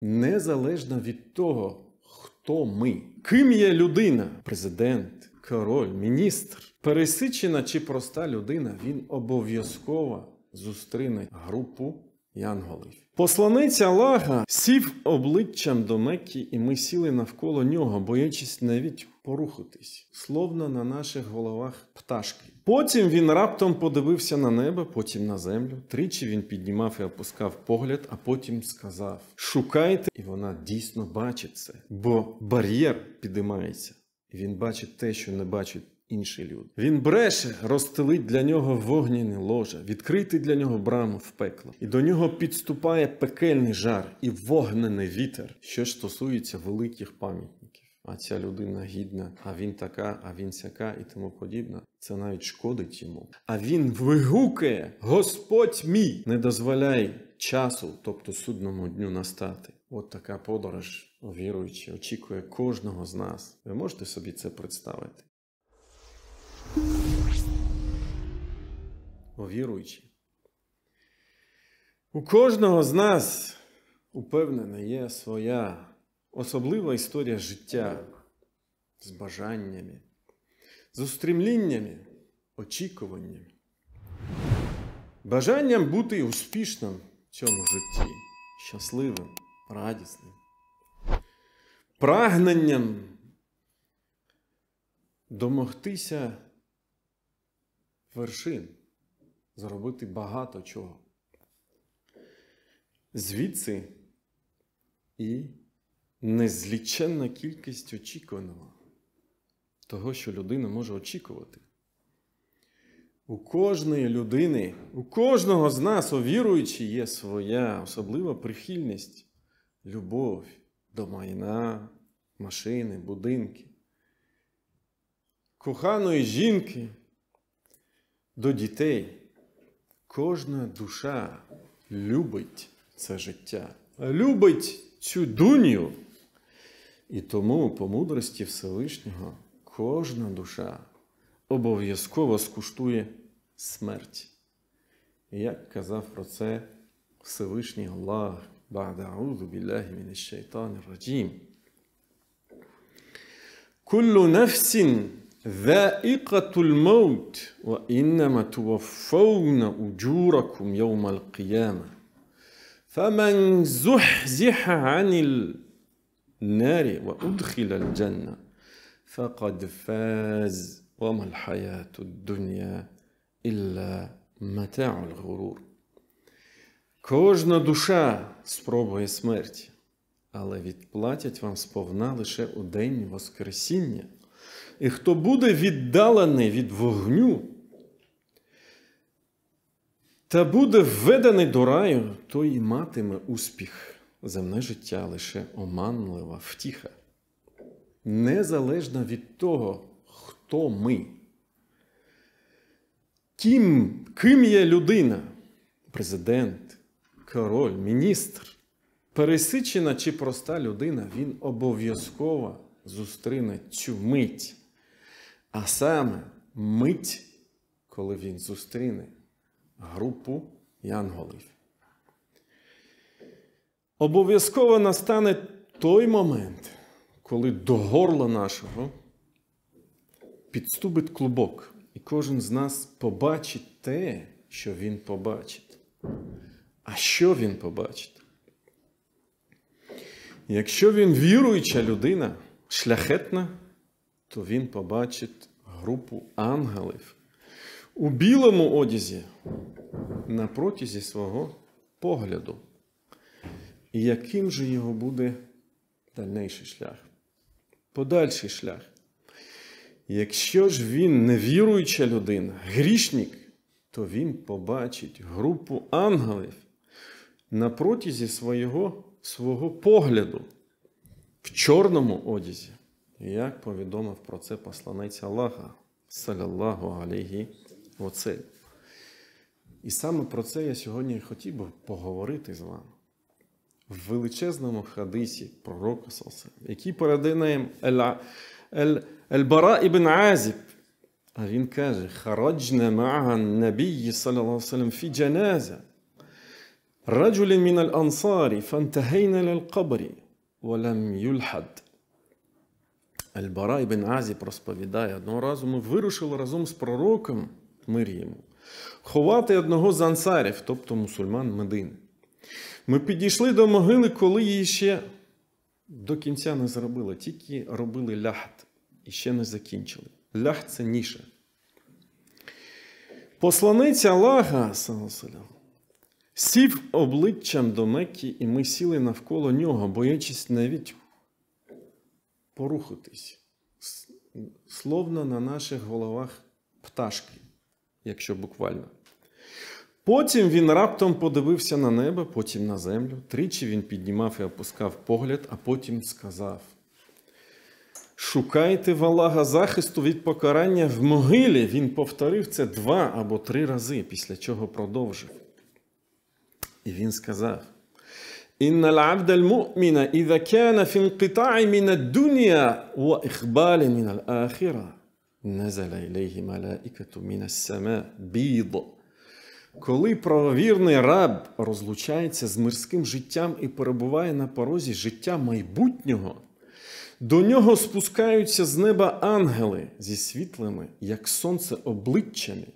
Незалежно від того, хто ми. Ким є людина? Президент, король, міністр. Пересичена чи проста людина, він обов'язково зустріне групу янголів. Посланець Аллаха сів обличчям до Мекки, і ми сіли навколо нього, боячись навіть порухатись, словно на наших головах пташки. Потім він раптом подивився на небо, потім на землю. Тричі він піднімав і опускав погляд, а потім сказав: «Шукайте». І вона дійсно бачить це, бо бар'єр підіймається. І він бачить те, що не бачать інші люди. Він бреше, розстелить для нього вогняне ложе, відкрити для нього браму в пекло. І до нього підступає пекельний жар і вогнений вітер, що стосується великих пам'ятників. А ця людина гідна, а він така, а він сяка і тому подібне. Це навіть шкодить йому. А він вигукає: «Господь мій, не дозволяй часу, тобто судному дню, настати». От така подорож, віруючи, очікує кожного з нас. Ви можете собі це представити? Віруючи. У кожного з нас, упевнено, є своя особлива історія життя з бажаннями, з устремліннями, очікуваннями. Бажанням бути успішним в цьому житті, щасливим, радісним. Прагненням домогтися вершин, зробити багато чого. Звідси і незліченна кількість очікуваного, того, що людина може очікувати. У кожної людини, у кожного з нас, у віруючі, є своя особлива прихильність, любов до майна, машини, будинки, коханої жінки, до дітей. Кожна душа любить це життя, любить цю дуню. І тому, по мудрості Всевишнього, кожна душа обов'язково скуштує смерть. І як казав про це Всевишній Аллах: «Ба'да а'удhu білляхі мінеш шайтанір раджім. Куллу нафсин ذائقة الموت وإنما توفون أجوركم يوم القيامة فمن زحزح عن النار وأدخل الجنة فقد فاز وما الحياة الدنيا إلا متاع الغرور». Кожна душа спробує смерті, але відплатять вам сповна лише у день Воскресіння. І хто буде віддалений від вогню та буде введений до раю, той і матиме успіх. Земне життя лише оманлива втіха. Незалежно від того, хто ми. Ким є людина? Президент, король, міністр. Пересичена чи проста людина, він обов'язково зустріне цю мить. А саме мить, коли він зустріне групу янголів. Обов'язково настане той момент, коли до горла нашого підступить клубок. І кожен з нас побачить те, що він побачить. А що він побачить? Якщо він віруюча людина, шляхетна, то він побачить групу ангелів у білому одязі на протязі свого погляду. І яким же його буде дальніший шлях? Подальший шлях. Якщо ж він невіруюча людина, грішник, то він побачить групу ангелів на протязі свого погляду в чорному одязі. Як повідомив про це посланець Аллаха, саллаллаху алейхі васалям. І саме про це я сьогодні хотів би поговорити з вами. В величезному хадисі пророка, який передає нам Аль-Бара ібн Азіб. А він каже: «Хараджна ма'ан набій, саллаллаху алейхі васалям, фі джаназа. رجل من الأنصار فانتهينا للقبر ولم يلحد. Аль-Бара ібн Азіб розповідає, одного разу ми вирушили разом з пророком, мир йому, ховати одного з ансарів, тобто мусульман Медини. Ми підійшли до могили, коли її ще до кінця не зробили, тільки робили ляхт і ще не закінчили. Ляхт – це ніша. Посланець Аллаха, сів обличчям до Мекки, і ми сіли навколо нього, боячись навіть порухатись. Словно на наших головах пташки, якщо буквально. Потім він раптом подивився на небо, потім на землю. Тричі він піднімав і опускав погляд, а потім сказав: «Шукайте в Аллаха захисту від покарання в могилі». Він повторив це 2 або 3 рази, після чого продовжив. І він сказав: «Інна al-abda al-mu'mina idha kana fi inqita'i min ad-dunya wa ikhbali min al-akhirah nazala ilayhi malaikatu min as-sama' bid». Коли правовірний раб розлучається з мирським життям і перебуває на порозі життя майбутнього, до нього спускаються з неба ангели зі світлими, як сонце, обличчями.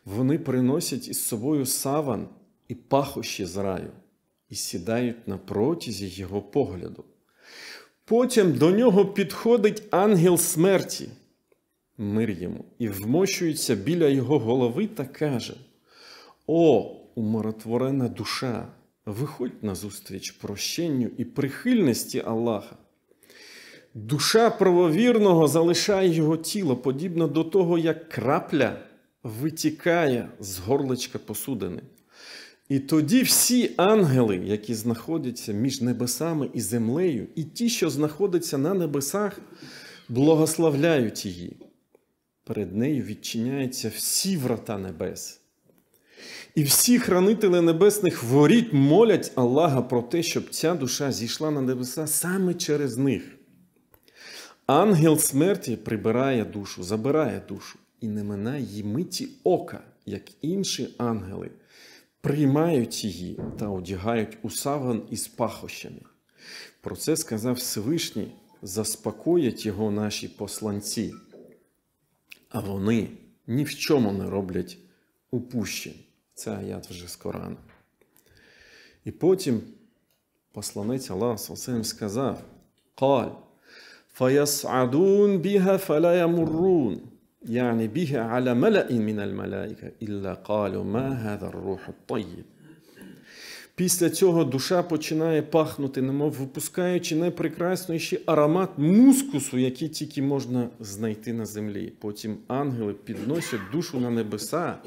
Вони приносять із собою саван і пахощі з раю і сідають на протязі його погляду. Потім до нього підходить ангел смерті, мир йому, і вмощується біля його голови та каже: «О, умиротворена душа, виходь назустріч прощенню і прихильності Аллаха». Душа правовірного залишає його тіло, подібно до того, як крапля витікає з горличка посудини. І тоді всі ангели, які знаходяться між небесами і землею, і ті, що знаходяться на небесах, благословляють її. Перед нею відчиняються всі врата небес. І всі хранителі небесних воріт молять Аллаха про те, щоб ця душа зійшла на небеса саме через них. Ангел смерті прибирає душу, забирає душу, і не минає її миті ока, як інші ангели, приймають її та одягають у саван із пахощами. Про це сказав Всевишній: заспокоять його наші посланці, а вони ні в чому не роблять упущень. Це аят вже з Корана. І потім посланець Аллаха сказав: «Каль, فَيَسْعَدُونَ بِهَا فَلَا يَمُرُّونَ يعني بها على ملأ من الملائكة إلا قالوا ما هذا الروح الطيب». Після цього душа починає пахнути, немов випускаючи найпрекрасніший аромат мускусу, який тільки можна знайти на землі. Потім ангели підносять душу на небеса.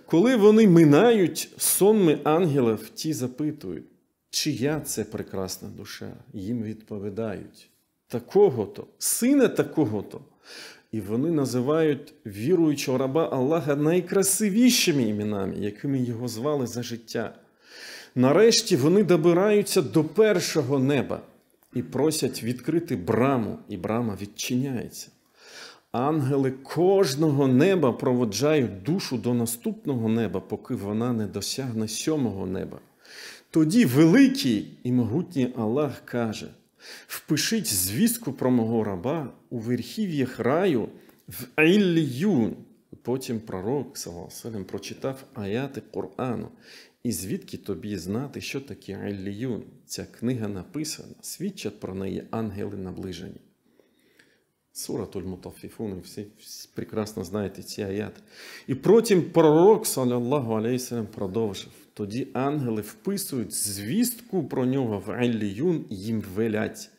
Коли вони минають сонми ангелів, ті запитують: чия це прекрасна душа? Їм відповідають: такого-то, сина такого-то. І вони називають віруючого раба Аллаха найкрасивішими іменами, якими його звали за життя. Нарешті вони добираються до першого неба і просять відкрити браму, і брама відчиняється. Ангели кожного неба проводжають душу до наступного неба, поки вона не досягне 7-го неба. Тоді великий і могутній Аллах каже: «Впишіть звістку про мого раба у верхів'ях раю в Ілліюн». Потім пророк, саллаллаху алейхи ва саллям, прочитав аяти Корану. І звідки тобі знати, що таке Ілліюн? Ця книга написана, свідчать про неї ангели наближені. Суратуль Мутаффіфун, всі прекрасно знаєте ці аяти. І потім пророк, саллаллаху алейхи ва саллям, продовжив: тоді ангели вписують звістку про нього в Ілліюн і їм велять: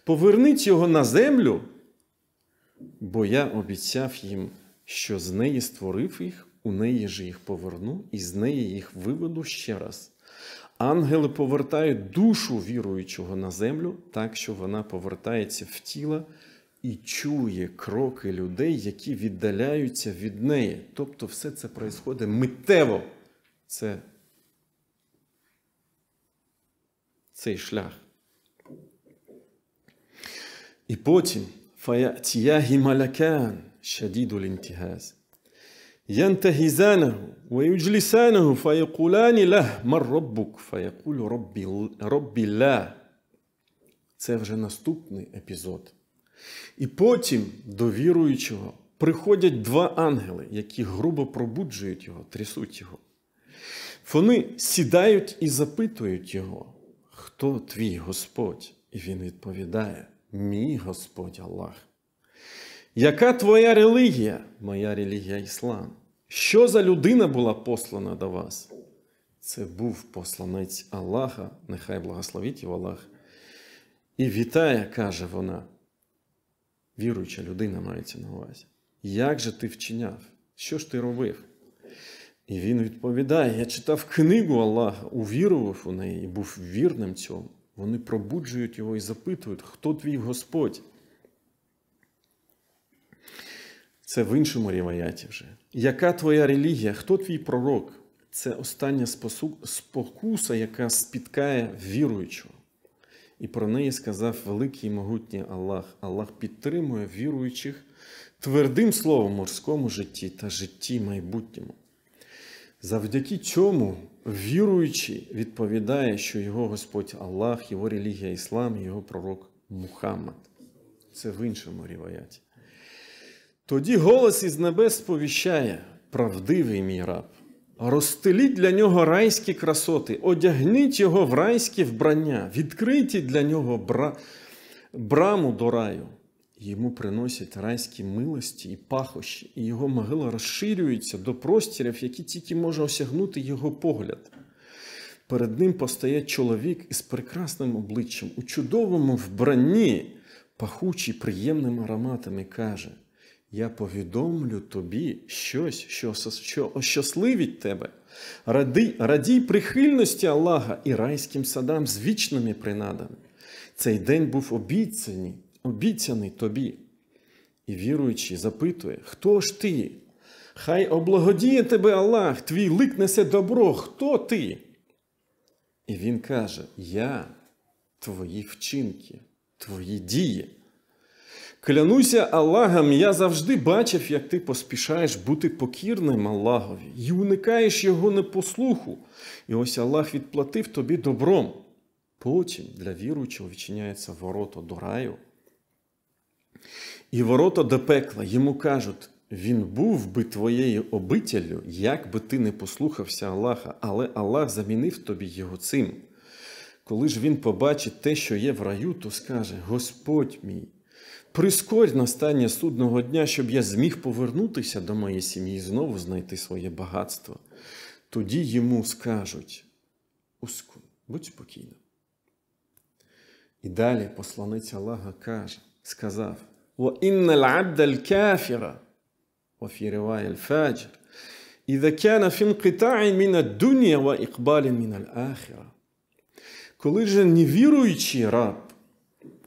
поверніть його на землю, бо я обіцяв їм, що з неї створив їх, у неї ж їх поверну, і з неї їх виведу ще раз. Ангели повертають душу віруючого на землю так, що вона повертається в тіло і чує кроки людей, які віддаляються від неї. Тобто все це відбувається миттєво. Це цей шлях. І потім «Фаятіягі малякан шадідуль інтігаз». ينتهزانه ويجلسانه فيقولان له من ربك فيقول ربي الله. Це вже наступний епізод. І потім до віруючого приходять два ангели, які грубо пробуджують його, трясуть його. Вони сідають і запитують його, хто твій Господь? І він відповідає, мій Господь Аллах. Яка твоя релігія? Моя релігія іслам. Що за людина була послана до вас? Це був посланець Аллаха, нехай благословить його Аллах. І вітає, каже вона, віруюча людина мається на увазі. Як же ти вчиняв? Що ж ти робив? І він відповідає, я читав книгу Аллаха, увірував у неї і був вірним цьому. Вони пробуджують його і запитують, хто твій Господь? Це в іншому ріваяті вже. Яка твоя релігія? Хто твій пророк? Це остання спокуса, яка спіткає віруючого. І про неї сказав великий і могутній Аллах. Аллах підтримує віруючих твердим словом в морському житті та житті майбутньому. Завдяки цьому віруючий відповідає, що його Господь Аллах, його релігія іслам, його пророк Мухаммад. Це в іншому ріваяті. Тоді голос із небес сповіщає, правдивий мій раб. Розстеліть для нього райські красоти, одягніть його в райське вбрання, відкрийте для нього браму до раю. Йому приносять райські милості і пахощі, і його могила розширюється до простірів, які тільки може осягнути його погляд. Перед ним постає чоловік із прекрасним обличчям, у чудовому вбранні, пахучий приємним ароматом, і каже, я повідомлю тобі щось, що ощасливить тебе. Радій прихильності Аллаха і райським садам з вічними принадами. Цей день був обіцяний тобі. І віруючий запитує, хто ж ти? Хай облагодіє тебе Аллах, твій лик несе добро, хто ти? І він каже, я, твої вчинки, твої дії. Клянуся Аллахом, я завжди бачив, як ти поспішаєш бути покірним Аллахові і уникаєш його непослуху. І ось Аллах відплатив тобі добром. Потім для віруючого відчиняються ворота до раю і ворота до пекла. Йому кажуть, він був би твоєю обителлю, як би ти не послухався Аллаха, але Аллах замінив тобі його цим. Коли ж він побачить те, що є в раю, то скаже, Господь мій, прискорь настання судного дня, щоб я зміг повернутися до моєї сім'ї і знову знайти своє багатство. Тоді йому скажуть, ускун, будь спокійним. І далі посланець Аллаха сказав, وَإِنَّ الْعَبْدَ الْكَافِرَ وَفِي رِوَايَةٍ الْفَاجِرَ إِذَا كَانَ فِي انْقِطَاعٍ مِنَ الدُّنْيَا وَإِقْبَالٍ مِنَ الْآخِرَةِ. Коли же невіруючий раб,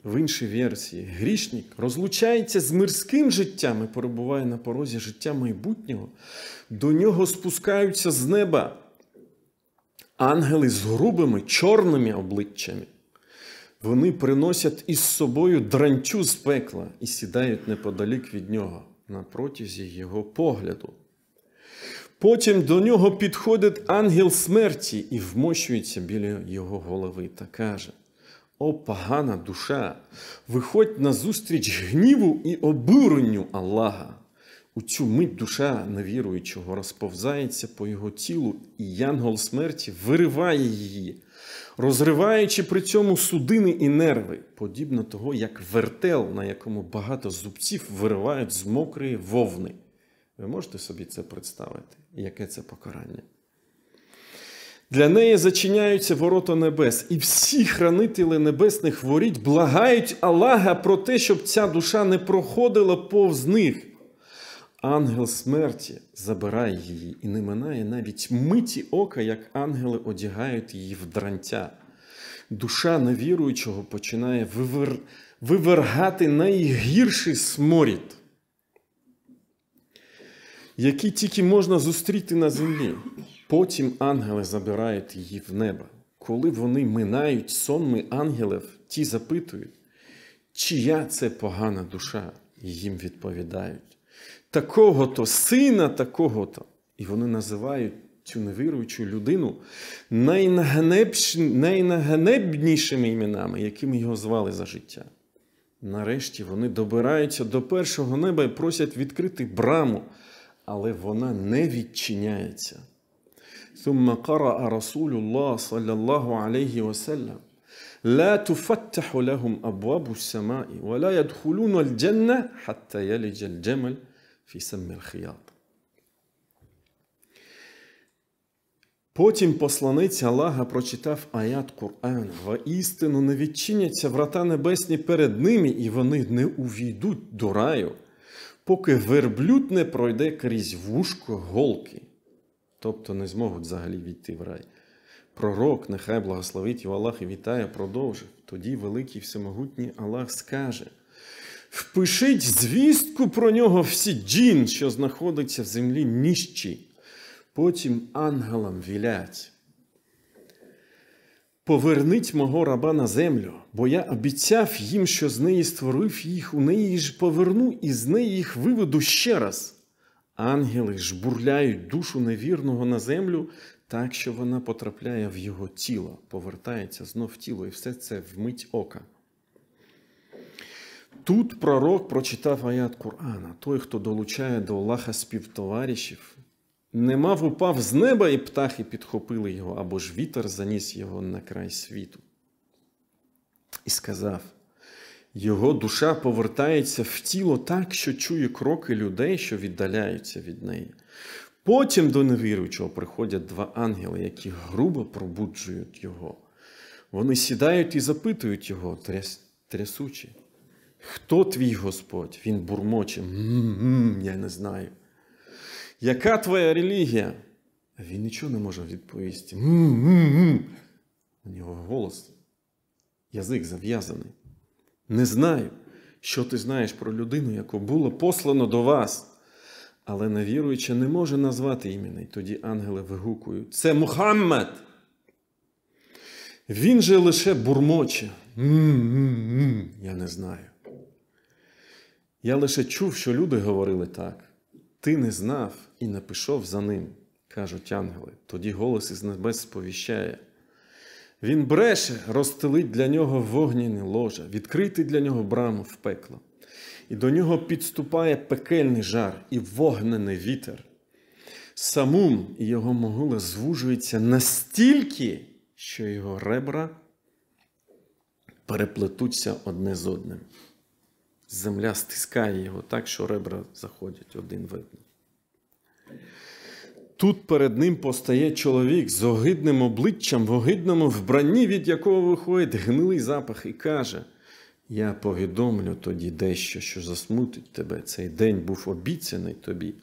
в іншій версії, грішник, розлучається з мирським життям і перебуває на порозі життя майбутнього, до нього спускаються з неба ангели з грубими, чорними обличчями. Вони приносять із собою дрантю з пекла і сідають неподалік від нього, на протязі його погляду. Потім до нього підходить ангел смерті і вмощується біля його голови та каже, «О, погана душа, виходь назустріч гніву і обуренню Аллаха». У цю мить душа невіруючого розповзається по його тілу, і янгол смерті вириває її, розриваючи при цьому судини і нерви, подібно того, як вертел, на якому багато зубців виривають з мокрої вовни. Ви можете собі це представити? Яке це покарання? Для неї зачиняються ворота небес, і всі хранителі небесних воріт благають Аллаха про те, щоб ця душа не проходила повз них. Ангел смерті забирає її, і не минає навіть миті ока, як ангели одягають її в дрантя. Душа невіруючого починає вивергати найгірший сморід, який тільки можна зустріти на землі. Потім ангели забирають її в небо. Коли вони минають сонми ангелів, ті запитують, чия це погана душа? І їм відповідають, такого-то, сина такого-то. І вони називають цю невіруючу людину найганебнішими іменами, якими його звали за життя. Нарешті вони добираються до першого неба і просять відкрити браму, але вона не відчиняється. ثم قرأ رسول الله صلى الله عليه وسلم لا تفتح لهم أبواب السماء ولا يدخلون الجنة حتى يلج الجمل في سم الخياط. Потім посланець Аллаха прочитав аят Кур'ану. «Воістину не відчиняться врата небесні перед ними, і вони не увійдуть до раю, поки верблюд не пройде крізь вушко голки». Тобто не зможуть взагалі війти в рай. Пророк, нехай благословить його Аллах і вітає, продовжив. Тоді великий всемогутній Аллах скаже: «Впишіть звістку про нього всі джін, що знаходиться в землі ніщі». Потім ангелам вілять: «Поверніть мого раба на землю, бо я обіцяв їм, що з неї створив їх, у неї ж поверну і з неї їх виведу ще раз». Ангели жбурляють душу невірного на землю так, що вона потрапляє в його тіло, повертається знов в тіло, і все це вмить ока. Тут пророк прочитав аят Кур'ана. Той, хто долучає до Аллаха співтоваришів, немов упав з неба, і птахи підхопили його, або ж вітер заніс його на край світу. І сказав: його душа повертається в тіло так, що чує кроки людей, що віддаляються від неї. Потім до невіруючого приходять два ангели, які грубо пробуджують його. Вони сідають і запитують його, трясучи: «Хто твій Господь?» Він бурмоче: «Я не знаю». «Яка твоя релігія?» А він нічого не може відповісти. У нього голос, язик зав'язаний. «Не знаю, що ти знаєш про людину, яку було послано до вас». Але невіруючий не може назвати імені. Тоді ангели вигукують: «Це Мухаммед!» Він же лише бурмоче: «Я не знаю». Я лише чув, що люди говорили так. Ти не знав і не пішов за ним, кажуть ангели. Тоді голос із небес сповіщає: він бреше, розстелить для нього вогняне ложа, відкрити для нього браму в пекло. І до нього підступає пекельний жар і вогнений вітер. Самум і його могила звужується настільки, що його ребра переплетуться одне з одним. Земля стискає його так, що ребра заходять один в один. Тут перед ним постає чоловік з огидним обличчям, в огидному вбранні, від якого виходить гнилий запах, і каже: «Я повідомлю тоді дещо, що засмутить тебе. Цей день був обіцяний тобі».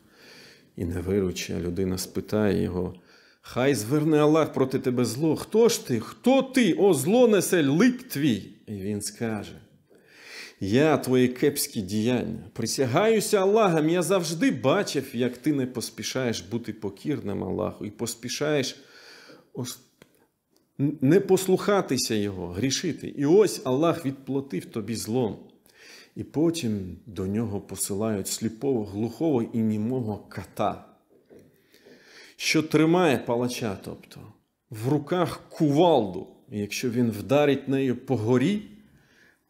І невіруюча людина спитає його: «Хай зверне Аллах проти тебе зло. Хто ж ти? Хто ти, о зло несе лик твій?» І він скаже: «Я твої кепські діяння. Присягаюся Аллахом, я завжди бачив, як ти не поспішаєш бути покірним Аллаху і поспішаєш не послухатися його, грішити. І ось Аллах відплатив тобі злом». І потім до нього посилають сліпого, глухого і німого кота, що тримає палача, тобто в руках кувалду. І якщо він вдарить нею по горі,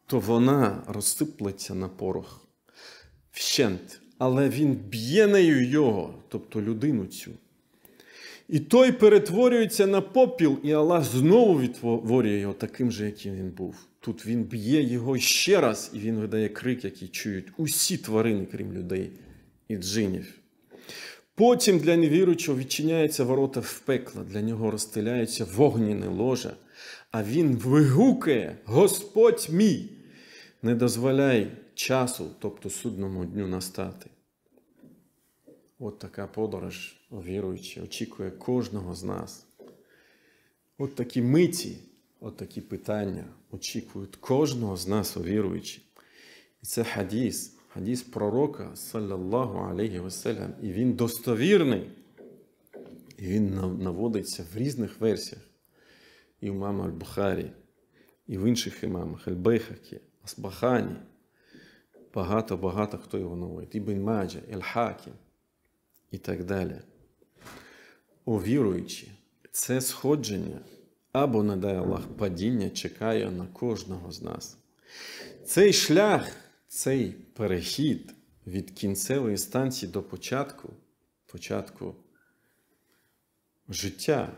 то вона розсиплеться на порох вщент. Але він б'є нею його, тобто людину цю. І той перетворюється на попіл, і Аллах знову відтворює його таким же, яким він був. Тут він б'є його ще раз, і він видає крик, який чують усі тварини, крім людей і джинів. Потім для невіруючого відчиняються ворота в пекло, для нього розстеляються вогняне ложа, а він вигукає: «Господь мій, не дозволяй часу, тобто судному дню, настати». От така подорож, віруючи, очікує кожного з нас. От такі миті, от такі питання очікують кожного з нас, віруючи. І це хадіс пророка, саллаллаху алейхі вассалям, і він достовірний. І він наводиться в різних версіях. І у імама Аль-Бухарі, і в інших імамах, Аль-Байхакі, Асбахані, багато хто його наводить. Ібн Маджа, Ель-Хакім і так далі. О віруючі, це сходження або, не дай Аллах, падіння чекає на кожного з нас. Цей шлях, цей перехід від кінцевої станції до початку життя,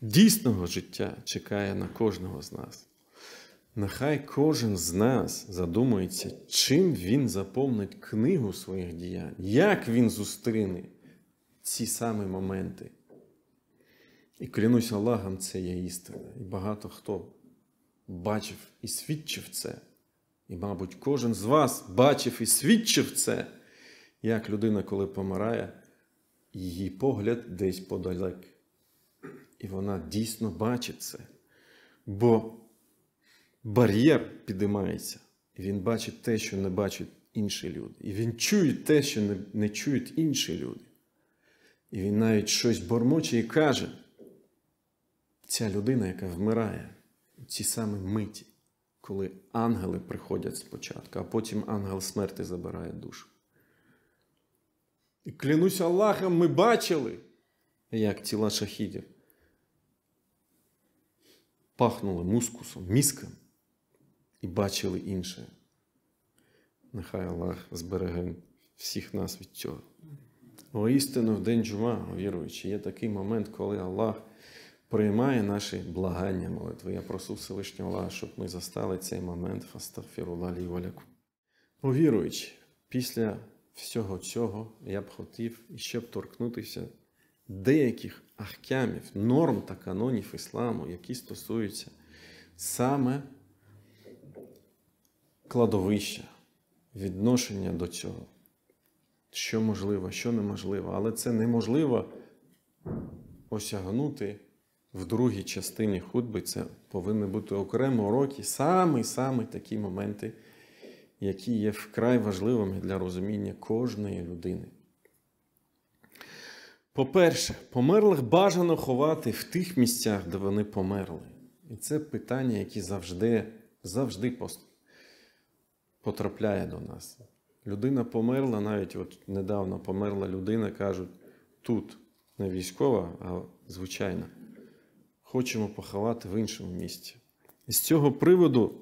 дійсного життя чекає на кожного з нас. Нехай кожен з нас задумається, чим він заповнить книгу своїх діянь, як він зустріне ці самі моменти. І клянусь Аллахом, це є істина. І багато хто бачив і свідчив це. І, мабуть, кожен з вас бачив і свідчив це, як людина, коли помирає, її погляд десь подалек. І вона дійсно бачить це. Бо бар'єр підіймається. І він бачить те, що не бачать інші люди. І він чує те, що не чують інші люди. І він навіть щось бормоче і каже. Ця людина, яка вмирає, ці самі миті, коли ангели приходять спочатку, а потім ангел смерти забирає душу. І клянусь Аллахом, ми бачили, як тіла шахідів пахнули мускусом, міском, і бачили інше. Нехай Аллах збереже всіх нас від цього. Воістину в день джума, віруючи, є такий момент, коли Аллах приймає наші благання, молитви. Я просив Всевишнього Аллаха, щоб ми застали цей момент. Фастагфіруллах лі ва лакум. Віруючи, після всього цього я б хотів ще б торкнутися деяких ахкямів, норм та канонів ісламу, які стосуються саме кладовища, відношення до цього. Що можливо, що неможливо. Але це неможливо осягнути в другій частині хутби. Це повинні бути окремо уроки, саме такі моменти, які є вкрай важливими для розуміння кожної людини. По-перше, померлих бажано ховати в тих місцях, де вони померли. І це питання, яке завжди потрапляє до нас. Людина померла, навіть от недавно померла людина, кажуть, тут не військова, а звичайна. Хочемо поховати в іншому місці. І з цього приводу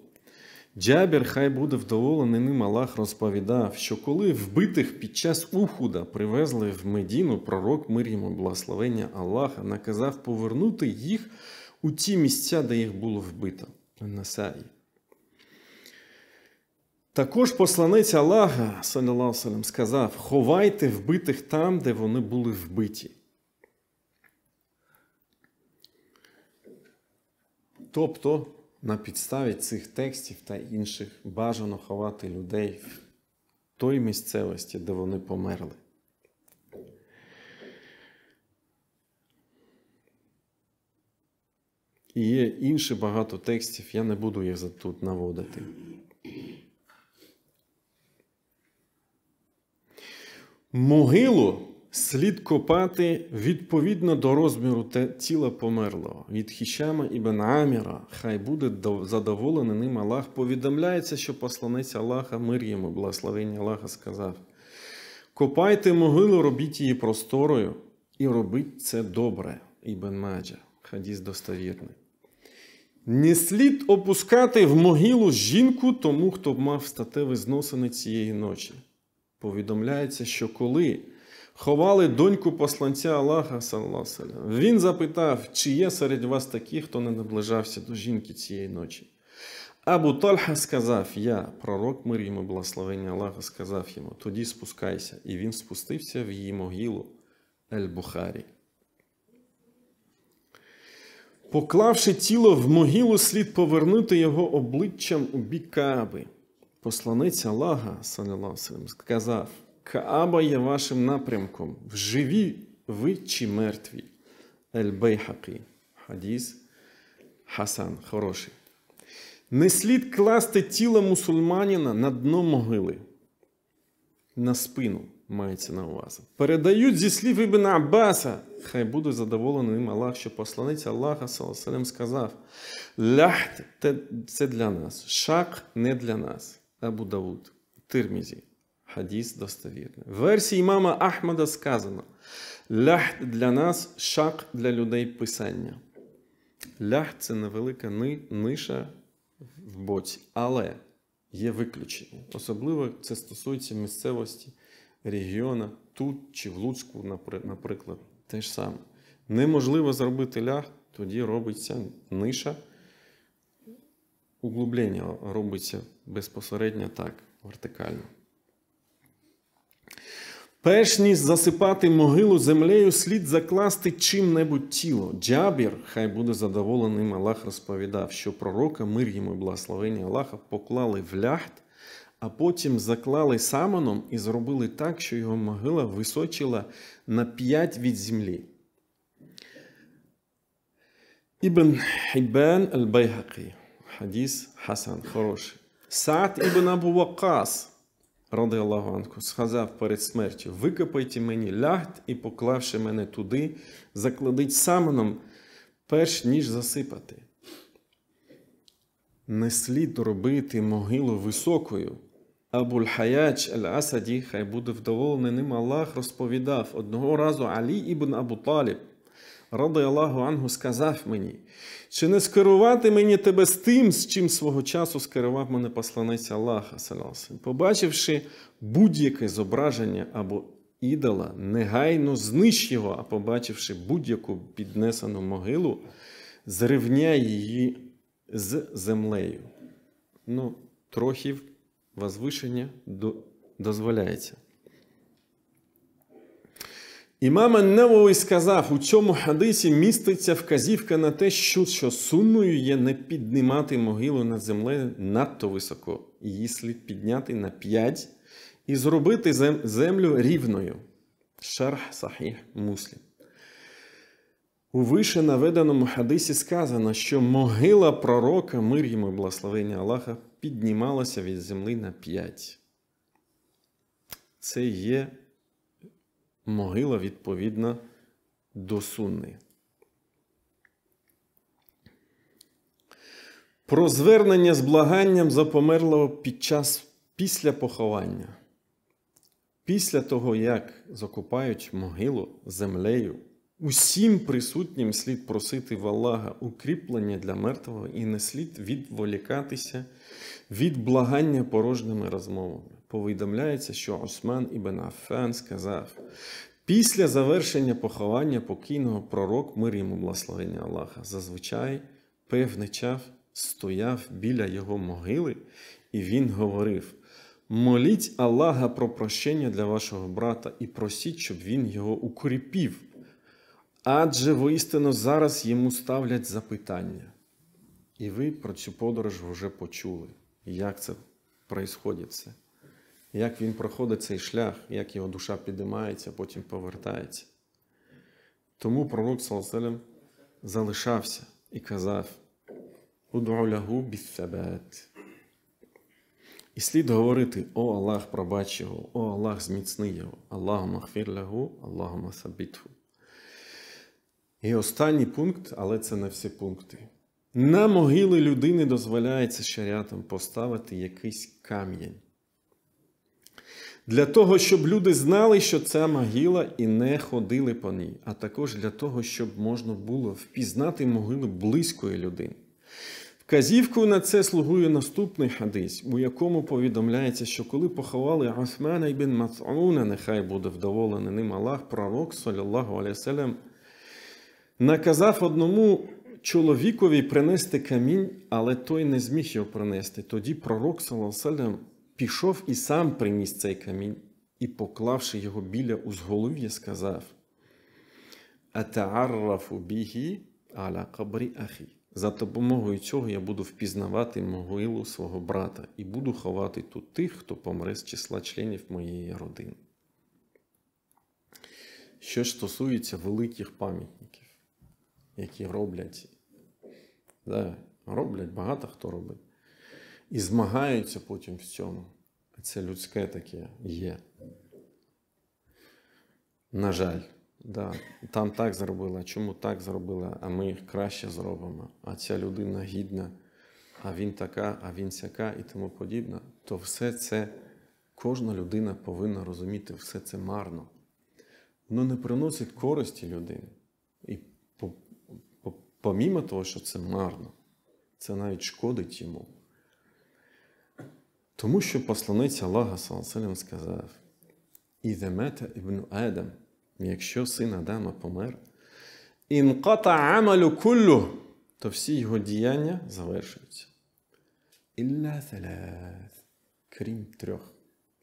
Джабір, хай буде вдоволений ним, Аллах розповідав, що коли вбитих під час Ухуда привезли в Медіну, пророк, мир йому, благословення Аллаха, наказав повернути їх у ті місця, де їх було вбито. Насаї. Також посланець Аллаха, саллаллаху алейхи ва саллям, сказав, ховайте вбитих там, де вони були вбиті. Тобто, на підставі цих текстів та інших бажано ховати людей в той місцевості, де вони померли. І є інші багато текстів, я не буду їх тут наводити. Могилу слід копати відповідно до розміру тіла померлого. Від Хішама ібн Аміра, хай буде задоволений ним Аллах, повідомляється, що посланець Аллаха, мир йому, благословення Аллаха, сказав: копайте могилу, робіть її просторою і робіть це добре. Ібн Маджа, хадіс достовірний. Не слід опускати в могилу жінку тому, хто мав статеві зносини цієї ночі. Повідомляється, що коли ховали доньку посланця Аллаха, саллаллаху алейхи ва саллям, він запитав, чи є серед вас такі, хто не наближався до жінки цієї ночі. Абу Тальха сказав: я, пророк, мир йому, благословення Аллаха, сказав йому: тоді спускайся. І він спустився в її могилу. Аль-Бухарі. Поклавши тіло в могилу, слід повернути його обличчям у бік Кааби. Посланець Аллаха, саллаллаху алейхи ва саллям, сказав: Кааба є вашим напрямком. Живі ви чи мертві? Аль-Байхақі. Хадіс Хасан. Хороший. Не слід класти тіло мусульманина на дно могили. На спину мається на увазі. Передають зі слів Ібн Аббаса, хай буде задоволений ним Аллах, що посланець Аллаха, саллаллаху алейхи ва саллям, сказав: Лахт – це для нас, шак – не для нас. Абу Давуд. Тирмізі. Хадіс достовірний. В версії імама Ахмада сказано: лахд для нас, шак для людей писання. Лахд – це невелика ниша в боці, але є виключення. Особливо це стосується місцевості, регіону, тут чи в Луцьку, наприклад, те ж саме. Неможливо зробити лахд, тоді робиться ниша, углублення робиться безпосередньо так, вертикально. Перш ніж засипати могилу землею, слід закласти чим-небудь тіло. Джабір, хай буде задоволеним, Аллах розповідав, що пророка, мир йому і благословення Аллаха, поклали в лахд, а потім заклали саманом і зробили так, що його могила височила на 5 від землі. Ібн Хіббан аль-Байхақі. Хадіс Хасан, хороший. Саад ібн Абу Ваккас, ради Аллаху анху, сказав перед смертю: викопайте мені лахд і, поклавши мене туди, закладіть саманом, перш ніж засипати. Не слід робити могилу високою. Абуль-Хаяч аль-Асаді, хай буде вдоволений ним Аллах, розповідав: одного разу Алі ібн Абу Таліб, ради Аллаху анху, сказав мені: чи не скерувати мені тебе з тим, з чим свого часу скерував мене посланець Аллаха, саллаллаху. Побачивши будь-яке зображення або ідола, негайно знищ його, а побачивши будь-яку піднесену могилу, зрівняй її з землею. Трохи возвишення дозволяється. Імам ан-Нававі сказав, у цьому хадисі міститься вказівка на те, що сунною є не піднімати могилу над землею надто високо. Її слід підняти на 5 і зробити землю рівною. Шарх Сахіх Муслім. У вище наведеному хадисі сказано, що могила пророка, мир йому і благословення Аллаха, піднімалася від землі на 5. Це є могила відповідна до сунни. Про звернення з благанням за померлого після поховання. Після того, як закопають могилу землею, усім присутнім слід просити в Аллаха укріплення для мертвого і не слід відволікатися від благання порожніми розмовами. Повідомляється, що Усман ібн Аффан сказав: після завершення поховання покійного пророк, мир йому благословення Аллаха, зазвичай певний час стояв біля його могили, і він говорив: моліть Аллаха про прощення для вашого брата і просіть, щоб він його укріпив. Адже воістину зараз йому ставлять запитання. І ви про цю подорож вже почули. Як це відбувається? Як він проходить цей шлях, як його душа підіймається, потім повертається. Тому пророк, саллаллаху алейхи ва саллям, залишався і казав: «Уд'у лаху біс-сабат». І слід говорити: «О Аллах, пробач його, о Аллах, зміцни його, Аллахумма гфір лаху, Аллахумма саббітху». І останній пункт, але це не всі пункти. На могили людини дозволяється шаріатом поставити якийсь камінь. Для того, щоб люди знали, що це могила, і не ходили по ній. А також для того, щоб можна було впізнати могилу близької людини. Вказівкою на це слугує наступний хадис, у якому повідомляється, що коли поховали Усмана ібн Маз'уна, нехай буде вдоволений ним Аллах, пророк, саллаллаху алейхи ва саллям, наказав одному чоловікові принести камінь, але той не зміг його принести. Тоді пророк, саллаллаху алейхи ва саллям, пішов і сам приніс цей камінь, і, поклавши його біля узголів'я, сказав: «Ата'аррафу бігі аля кабрі ахі». За допомогою цього я буду впізнавати могилу свого брата і буду ховати тут тих, хто помре з числа членів моєї родини. Що ж стосується великих пам'ятників, які роблять, багато хто робить, і змагаються потім в цьому. Це людське таке є. На жаль. Там так зробили, а чому так зробили, а ми краще зробимо, а ця людина гідна, а він така, а він сяка і тому подібне, то все це Кожна людина повинна розуміти, все це марно. Воно не приносить користі людині. І помімо того, що це марно, це навіть шкодить йому. Тому що посланець Аллаха саллаллаху сказав: «Іза мата ібну Адам», якщо син Адама помер, «інқата амалу куллу», то всі його діяння завершуються. «Ілля салас», крім 3.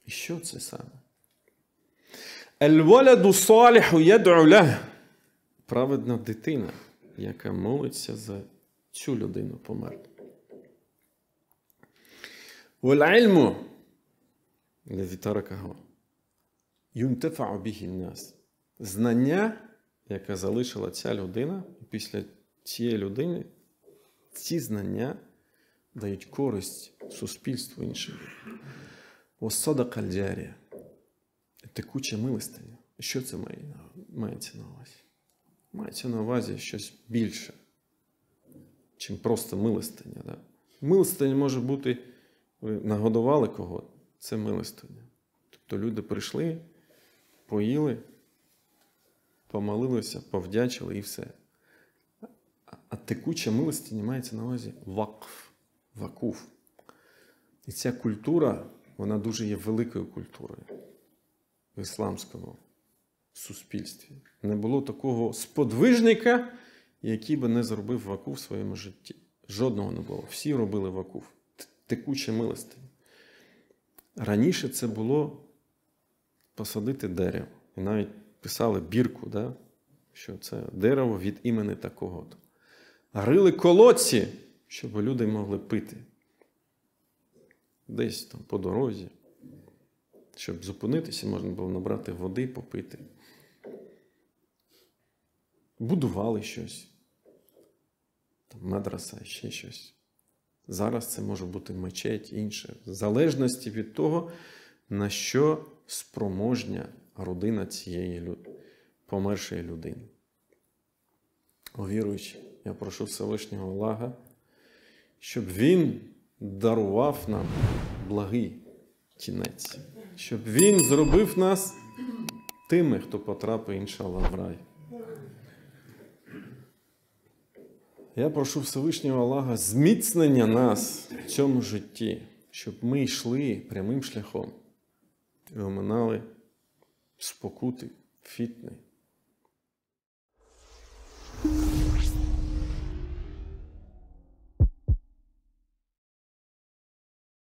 І що це саме? «Аль-валаду саліху яд'у лах», праведна дитина, яка молиться за цю людину померлу. «Валь-ільму лазі таракаху юнтафa'у біхі н-нас». Знання, яке залишила ця людина, після цієї людини, ці знання дають користь суспільству іншим. «Вас-садака аль-джарія», текуча милостиня. Що це мається на увазі? Мається на увазі щось більше, чим просто милостиня. Да? Милостиня може бути, ви нагодували кого, це милостиня. Тобто люди прийшли, поїли, помолилися, повдячили і все. А текуча милостиня мається на увазі вакф, вакуф. І ця культура, вона дуже є великою культурою в ісламському суспільстві. Не було такого сподвижника, який би не зробив вакуф в своєму житті. Жодного не було. Всі робили вакуф. Текуча милостиня. Раніше це було посадити дерево. І навіть писали бірку, да? Що це дерево від імені такого-то. Рили колодці, щоб люди могли пити. Десь там по дорозі. Щоб зупинитися, можна було набрати води, попити. Будували щось. Там мадраса, ще щось. Зараз це може бути мечеть, інше. В залежності від того, на що спроможня родина цієї помершої людини. О віруючі, я прошу Всевишнього Аллаха, щоб Він дарував нам благий кінець. Щоб Він зробив нас тими, хто потрапить, іншаллах, в рай. Я прошу Всевишнього Аллаха зміцнення нас в цьому житті, щоб ми йшли прямим шляхом і оминали спокути, фітни,